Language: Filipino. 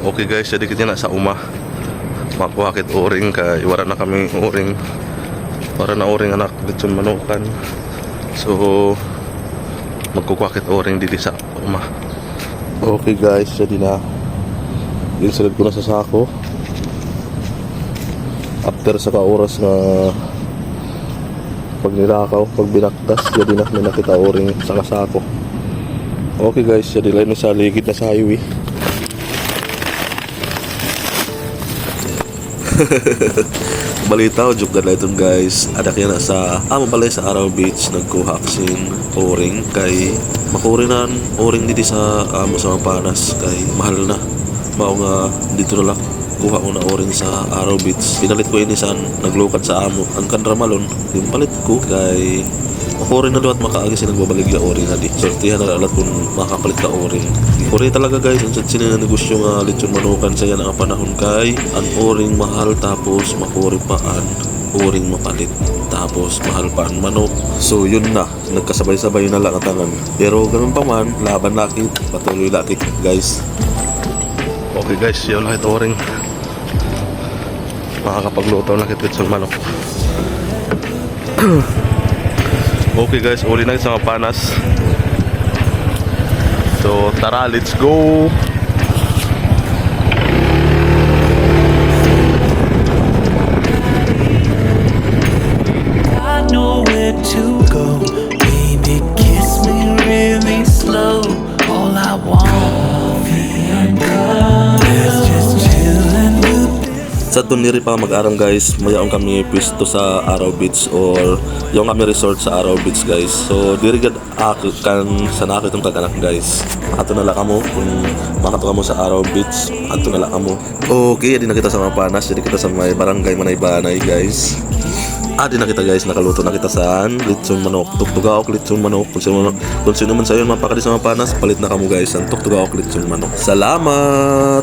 Okay guys, jadi kita na sa uma. Makuha kit uring kay wala na kami uring. Wala na uring anak lechon manukan. So magkukuha kit uring dito sa uma. Okay guys, jadi na insulid ko na sa sako. After sa oras na pag nilakaw, pag binaktas, jadi na may nakita uring sa kasako. Okay guys, jadi lain sa ligid na sa highway. Balita o joke na itong guys. Ada kaya na sa balay sa Araw Beach nagkuha aksin oring kay makurinan oring dito sa sa Panas kay mahal na. Mao nga dito na lang kuha ko na oring sa Araw Beach. Pinalit ko inisan naglukad sa amo ang kanramalon. Yung palit ko kay makurin na doon at makaagi siya nagbabaligya oring na di. Sortihan na alat kung makapalit ka oring. Ori talaga guys, ang sinin na negosyo nga lechon manukan sa yan ang panahon kay ang oring mahal tapos makuri paan oring mapalit tapos mahal pa ang manok. So yun na, nagkasabay-sabay na lang ang tangan. Pero ganun pa man, laban laki, patuloy laki guys. Okay guys, yun lang ito oring. Makakapagluto na lechon manok. Okay guys, uli na sa Panas. So tara, let's go. I know where to go. Baby, kiss me really slow. All I want is just chillin' with Sa tuniri pa mag-arang guys, mayaong kami pwesto sa Araw Beach or yung kami resort sa Araw Beach guys. So dirigad ako kan sa nakitong kaganak guys. Ato na lang kamo kung makato kamo sa Araw Beach, ato na lang kamo. Okay, di na kita sa mga Panas, di kita sa may barangay Manay-Banay guys. Di na kita guys, nakaluto na kita sa lechon manok, tuktugaok lechon manok. Kung sino man sa iyo mapakali sa mga Panas, palit na kamo guys ang tuktugaok lechon manok. Salamat.